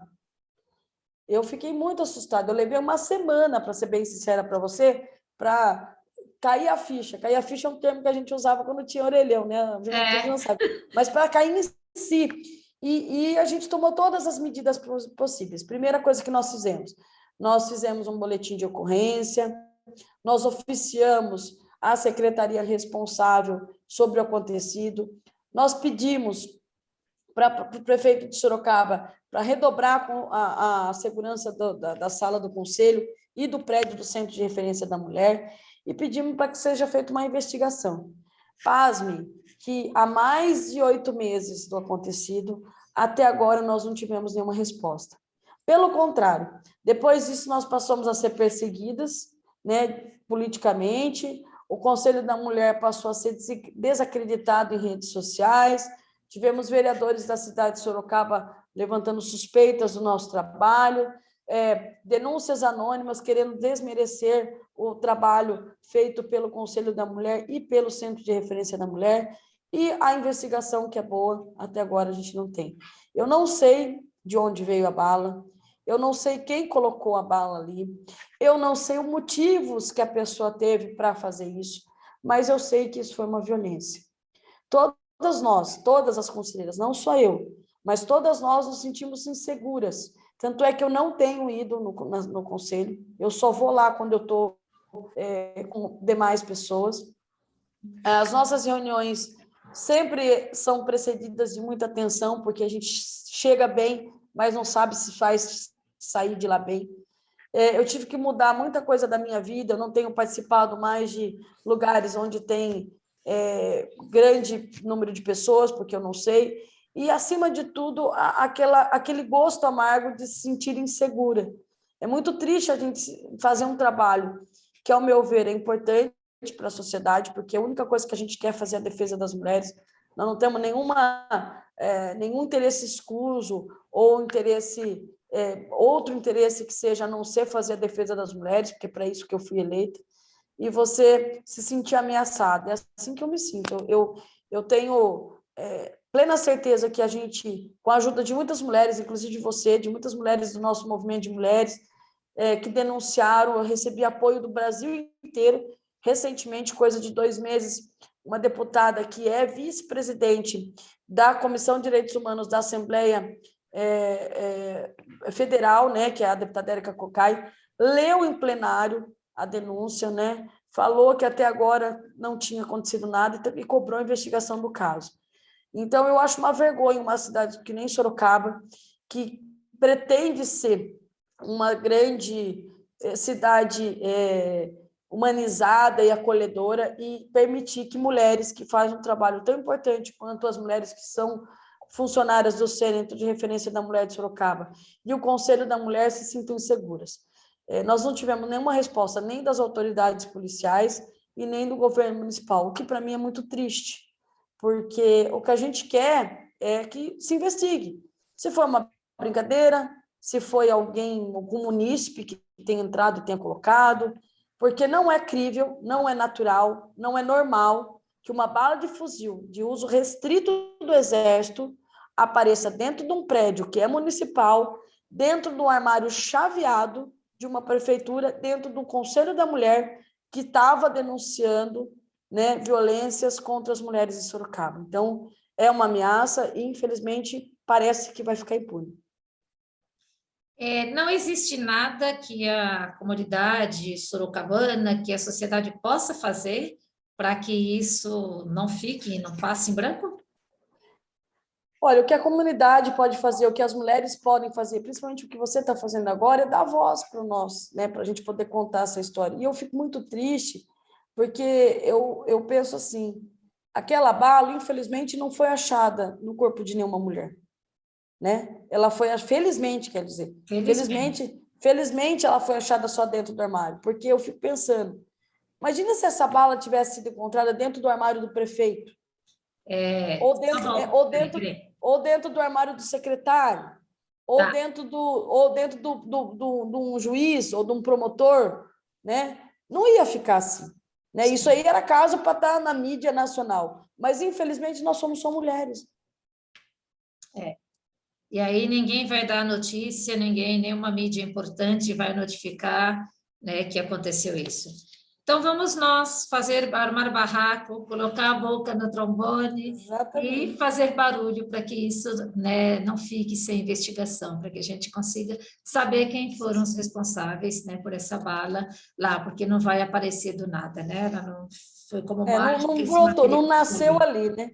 Eu fiquei muito assustada. Eu levei uma semana, para ser bem sincera para você, para cair a ficha. Cair a ficha é um termo que a gente usava quando tinha orelhão, né? A juventude não sabe. Mas para cair em si. E a gente tomou todas as medidas possíveis. Primeira coisa que nós fizemos um boletim de ocorrência, nós oficiamos a secretaria responsável sobre o acontecido, nós pedimos para o prefeito de Sorocaba para redobrar com a segurança da sala do conselho e do prédio do Centro de Referência da Mulher, e pedimos para que seja feita uma investigação. Pasme que há mais de 8 meses do acontecido, até agora nós não tivemos nenhuma resposta. Pelo contrário, depois disso nós passamos a ser perseguidas, né, politicamente, o Conselho da Mulher passou a ser desacreditado em redes sociais, tivemos vereadores da cidade de Sorocaba levantando suspeitas do nosso trabalho, denúncias anônimas querendo desmerecer o trabalho feito pelo Conselho da Mulher e pelo Centro de Referência da Mulher, e a investigação, que é boa, até agora a gente não tem. Eu não sei de onde veio a bala, eu não sei quem colocou a bala ali, eu não sei os motivos que a pessoa teve para fazer isso, mas eu sei que isso foi uma violência. Todas nós, todas as conselheiras, não só eu, mas todas nós nos sentimos inseguras. Tanto é que eu não tenho ido no conselho, eu só vou lá quando eu estou com demais pessoas. As nossas reuniões sempre são precedidas de muita atenção, porque a gente chega bem, mas não sabe se faz sair de lá bem. Eu tive que mudar muita coisa da minha vida, eu não tenho participado mais de lugares onde tem grande número de pessoas, porque eu não sei, e, acima de tudo, aquele gosto amargo de se sentir insegura. É muito triste a gente fazer um trabalho que, ao meu ver, é importante para a sociedade, porque a única coisa que a gente quer fazer é a defesa das mulheres. Nós não temos nenhum interesse escuso ou outro interesse que seja a não ser fazer a defesa das mulheres, porque é para isso que eu fui eleita, e você se sentir ameaçado. É assim que eu me sinto. Eu tenho plena certeza que a gente, com a ajuda de muitas mulheres, inclusive de você, de muitas mulheres do nosso movimento de mulheres, que denunciaram, eu recebi apoio do Brasil inteiro. Recentemente, coisa de 2 meses, uma deputada que é vice-presidente da Comissão de Direitos Humanos da Assembleia Federal, né, que é a deputada Érica Cocai, leu em plenário a denúncia, né, falou que até agora não tinha acontecido nada e cobrou a investigação do caso. Então, eu acho uma vergonha uma cidade que nem Sorocaba, que pretende ser uma grande cidade humanizada e acolhedora, e permitir que mulheres que fazem um trabalho tão importante quanto as mulheres que são funcionárias do Centro de Referência da Mulher de Sorocaba e o Conselho da Mulher se sintam inseguras. Nós não tivemos nenhuma resposta, nem das autoridades policiais e nem do governo municipal, o que para mim é muito triste, porque o que a gente quer é que se investigue. Se for uma brincadeira, se foi algum munícipe que tenha entrado e tenha colocado, porque não é crível, não é natural, não é normal que uma bala de fuzil de uso restrito do Exército apareça dentro de um prédio que é municipal, dentro de um armário chaveado de uma prefeitura, dentro do Conselho da Mulher, que estava denunciando, né, violências contra as mulheres em Sorocaba. Então, é uma ameaça e, infelizmente, parece que vai ficar impune. Não existe nada que a comunidade sorocabana, que a sociedade possa fazer para que isso não fique, não passe em branco? Olha, o que a comunidade pode fazer, o que as mulheres podem fazer, principalmente o que você está fazendo agora, é dar voz para nós, né, para a gente poder contar essa história. E eu fico muito triste, porque eu penso assim, aquela bala, infelizmente, não foi achada no corpo de nenhuma mulher, né? Ela foi, felizmente, quer dizer, felizmente ela foi achada só dentro do armário, porque eu fico pensando, imagina se essa bala tivesse sido encontrada dentro do armário do prefeito, ou dentro do armário do secretário, ou Tá. dentro de um juiz ou de um promotor, né? Não ia ficar assim, né? Isso aí era caso para estar na mídia nacional, mas infelizmente nós somos só mulheres. E aí ninguém vai dar notícia, nenhuma mídia importante vai notificar, né, que aconteceu isso. Então vamos nós armar barraco, colocar a boca no trombone. Exatamente. E fazer barulho para que isso, né, não fique sem investigação, para que a gente consiga saber quem foram os responsáveis, né, por essa bala lá, porque não vai aparecer do nada, né? Ela não foi como mágica. Não brotou, não nasceu ali, né?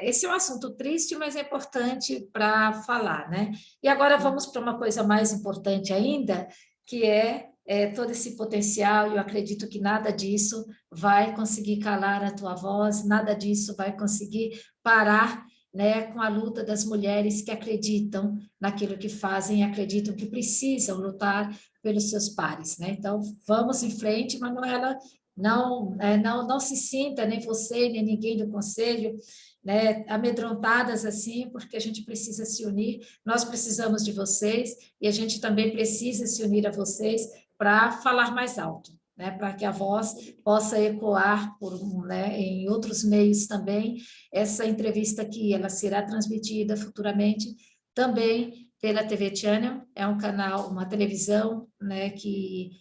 Esse é um assunto triste, mas é importante para falar, né? E agora vamos para uma coisa mais importante ainda, que é todo esse potencial, e eu acredito que nada disso vai conseguir calar a tua voz, nada disso vai conseguir parar, né, com a luta das mulheres que acreditam naquilo que fazem, acreditam que precisam lutar pelos seus pares, né? Então, vamos em frente, Manuela, não se sinta, nem você, nem ninguém do conselho, né, amedrontadas assim, porque a gente precisa se unir, nós precisamos de vocês, e a gente também precisa se unir a vocês para falar mais alto, né, para que a voz possa ecoar em outros meios também. Essa entrevista aqui, ela será transmitida futuramente também pela TV Channel, é um canal, uma televisão, né, que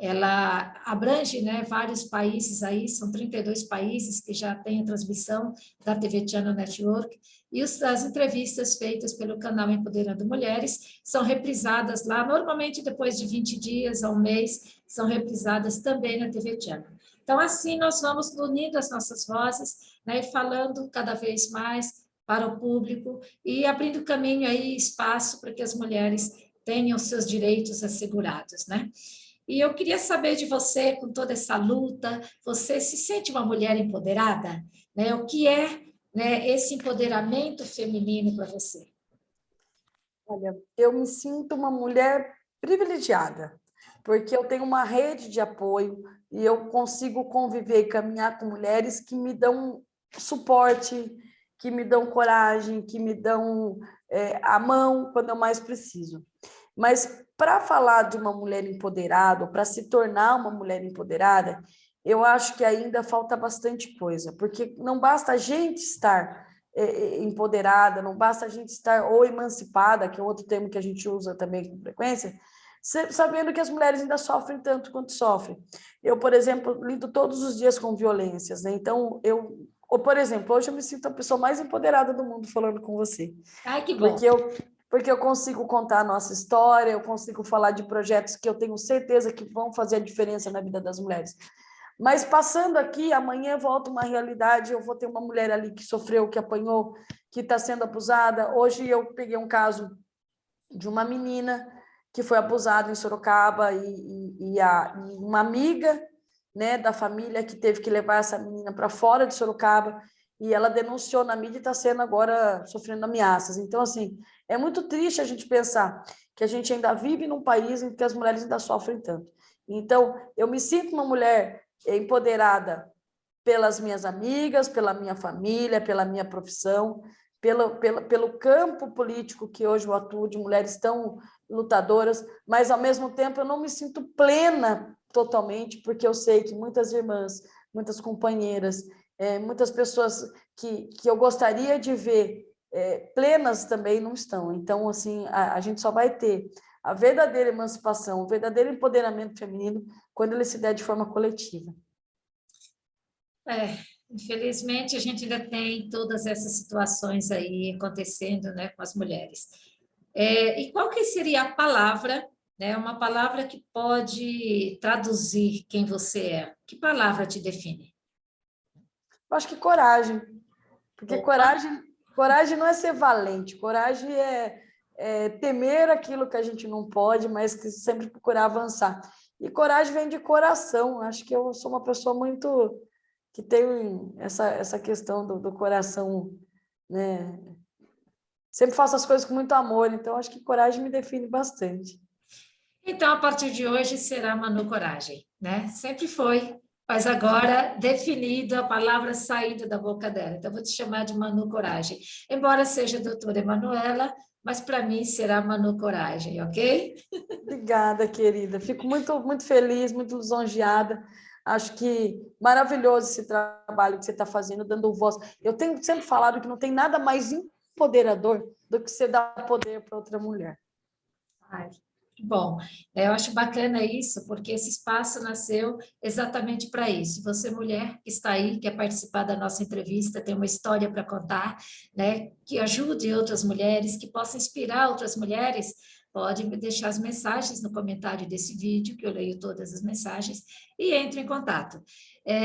ela abrange, né, vários países aí, são 32 países que já têm a transmissão da TV Channel Network, e as entrevistas feitas pelo canal Empoderando Mulheres são reprisadas lá, normalmente depois de 20 dias a um mês, são reprisadas também na TV Channel. Então, assim, nós vamos unindo as nossas vozes, né, e falando cada vez mais para o público e abrindo caminho aí, espaço para que as mulheres tenham seus direitos assegurados, né? E eu queria saber de você, com toda essa luta, você se sente uma mulher empoderada? Né? O que é, né, esse empoderamento feminino para você? Olha, eu me sinto uma mulher privilegiada, porque eu tenho uma rede de apoio e eu consigo conviver e caminhar com mulheres que me dão suporte, que me dão coragem, que me dão a mão quando eu mais preciso. Mas para falar de uma mulher empoderada, para se tornar uma mulher empoderada, eu acho que ainda falta bastante coisa, porque não basta a gente estar empoderada, não basta a gente estar ou emancipada, que é outro termo que a gente usa também com frequência, sabendo que as mulheres ainda sofrem tanto quanto sofrem. Eu, por exemplo, lido todos os dias com violências, né? Então, por exemplo, hoje eu me sinto a pessoa mais empoderada do mundo falando com você. Ai, que bom. Porque eu consigo contar a nossa história, eu consigo falar de projetos que eu tenho certeza que vão fazer a diferença na vida das mulheres. Mas passando aqui, amanhã volta uma realidade, eu vou ter uma mulher ali que sofreu, que apanhou, que está sendo abusada. Hoje eu peguei um caso de uma menina que foi abusada em Sorocaba e uma amiga, né, da família que teve que levar essa menina para fora de Sorocaba e ela denunciou na mídia e está sendo agora sofrendo ameaças. Então, assim, é muito triste a gente pensar que a gente ainda vive num país em que as mulheres ainda sofrem tanto. Então, eu me sinto uma mulher empoderada pelas minhas amigas, pela minha família, pela minha profissão, pelo campo político que hoje eu atuo, de mulheres tão lutadoras, mas, ao mesmo tempo, eu não me sinto plena totalmente, porque eu sei que muitas irmãs, muitas companheiras, muitas pessoas que eu gostaria de ver plenas também não estão. Então, assim, a gente só vai ter a verdadeira emancipação, o verdadeiro empoderamento feminino quando ele se der de forma coletiva. Infelizmente, a gente ainda tem todas essas situações aí acontecendo, né, com as mulheres. E qual que seria a palavra, né, uma palavra que pode traduzir quem você é? Que palavra te define? Eu acho que coragem, porque Opa. coragem não é ser valente, coragem é temer aquilo que a gente não pode, mas sempre procurar avançar. E coragem vem de coração, acho que eu sou uma pessoa muito que tem essa questão do coração, né? Sempre faço as coisas com muito amor, então acho que coragem me define bastante. Então, a partir de hoje será Manu Coragem, né? Sempre foi, mas agora definido a palavra saída da boca dela. Então, vou te chamar de Manu Coragem. Embora seja a doutora Emanuela, mas para mim será Manu Coragem, ok? Obrigada, querida. Fico muito, muito feliz, muito lisonjeada. Acho que maravilhoso esse trabalho que você está fazendo, dando voz. Eu tenho sempre falado que não tem nada mais empoderador do que você dar poder para outra mulher. Ai, que bom. Eu acho bacana isso, porque esse espaço nasceu exatamente para isso. Você, mulher que está aí, quer participar da nossa entrevista, tem uma história para contar, né? Que ajude outras mulheres, que possa inspirar outras mulheres, pode me deixar as mensagens no comentário desse vídeo, que eu leio todas as mensagens, e entre em contato.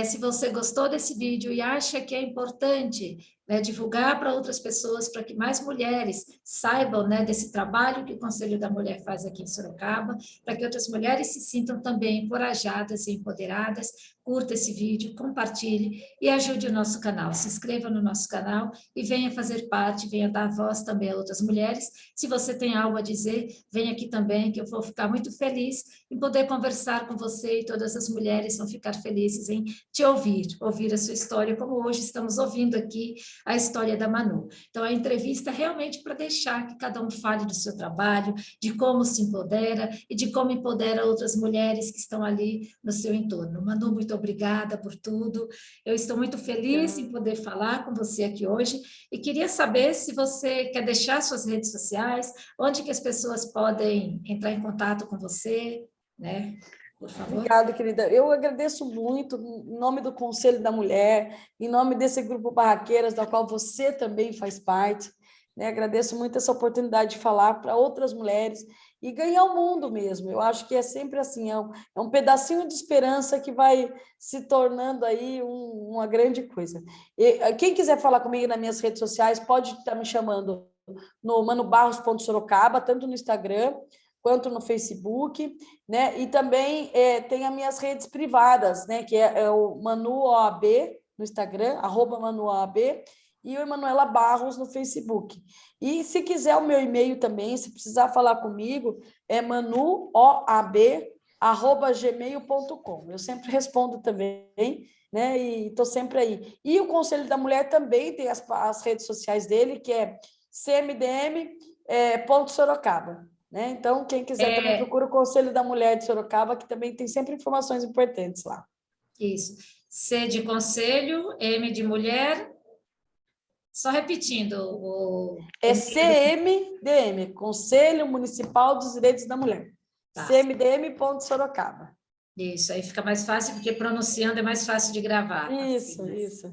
Se você gostou desse vídeo e acha que é importante, né, divulgar para outras pessoas, para que mais mulheres saibam, né, desse trabalho que o Conselho da Mulher faz aqui em Sorocaba, para que outras mulheres se sintam também encorajadas e empoderadas. Curta esse vídeo, compartilhe e ajude o nosso canal. Se inscreva no nosso canal e venha fazer parte, venha dar voz também a outras mulheres. Se você tem algo a dizer, venha aqui também, que eu vou ficar muito feliz em poder conversar com você, e todas as mulheres vão ficar felizes em te ouvir a sua história, como hoje estamos ouvindo aqui a história da Manu. Então, a entrevista é realmente para deixar que cada um fale do seu trabalho, de como se empodera e de como empodera outras mulheres que estão ali no seu entorno. Manu, muito obrigada por tudo. Eu estou muito feliz em poder falar com você aqui hoje e queria saber se você quer deixar suas redes sociais, onde que as pessoas podem entrar em contato com você, né? por favor. Obrigada, querida. Eu agradeço muito, em nome do Conselho da Mulher, em nome desse grupo Barraqueiras, da qual você também faz parte, né? Agradeço muito essa oportunidade de falar para outras mulheres e ganhar o mundo mesmo. Eu acho que é sempre assim, é um pedacinho de esperança que vai se tornando aí uma grande coisa. E, quem quiser falar comigo nas minhas redes sociais, pode estar me chamando no manobarros.sorocaba, tanto no Instagram quanto no Facebook, né? E também tem as minhas redes privadas, né? Que é o Manu OAB no Instagram, @ManuOAB, e o Emanuela Barros no Facebook. E se quiser o meu e-mail também, se precisar falar comigo, é manuoab@gmail.com. Eu sempre respondo também, né? E estou sempre aí. E o Conselho da Mulher também tem as redes sociais dele, que é cmdm.sorocaba. Né? Então, quem quiser também procura o Conselho da Mulher de Sorocaba, que também tem sempre informações importantes lá. Isso. C de conselho, M de mulher. Só repetindo É CMDM, Conselho Municipal dos Direitos da Mulher. Tá. cmdm.sorocaba. Isso, aí fica mais fácil, porque pronunciando é mais fácil de gravar. Isso, isso.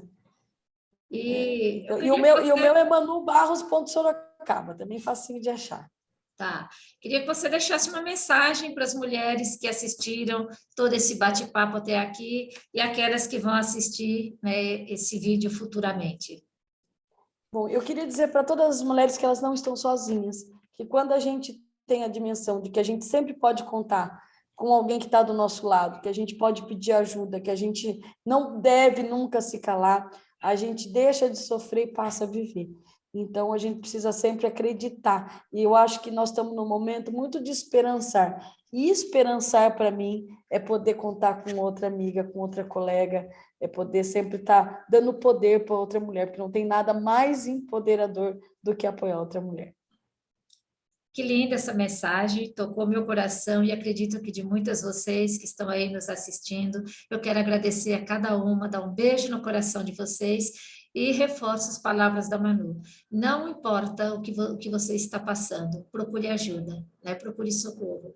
E, então, o meu é manubarros.sorocaba, também facinho de achar. Tá. Queria que você deixasse uma mensagem para as mulheres que assistiram todo esse bate-papo até aqui e aquelas que vão assistir, né, esse vídeo futuramente. Bom, eu queria dizer para todas as mulheres que elas não estão sozinhas, que quando a gente tem a dimensão de que a gente sempre pode contar com alguém que está do nosso lado, que a gente pode pedir ajuda, que a gente não deve nunca se calar, a gente deixa de sofrer e passa a viver. Então, a gente precisa sempre acreditar. E eu acho que nós estamos num momento muito de esperançar. E esperançar, para mim, é poder contar com outra amiga, com outra colega, é poder sempre estar dando poder para outra mulher, porque não tem nada mais empoderador do que apoiar outra mulher. Que linda essa mensagem, tocou meu coração e acredito que de muitas vocês que estão aí nos assistindo, eu quero agradecer a cada uma, dar um beijo no coração de vocês e reforço as palavras da Manu. Não importa o que você está passando, procure ajuda, né? Procure socorro.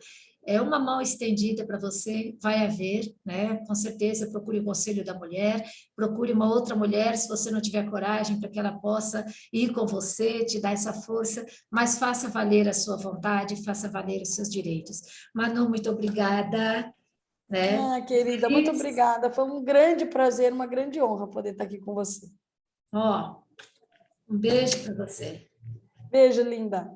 É uma mão estendida para você, vai haver, né? Com certeza, procure o Conselho da Mulher, procure uma outra mulher, se você não tiver coragem, para que ela possa ir com você, te dar essa força, mas faça valer a sua vontade, faça valer os seus direitos. Manu, muito obrigada. Né? Querida, muito obrigada. Foi um grande prazer, uma grande honra poder estar aqui com você. Ó, um beijo para você. Beijo, linda.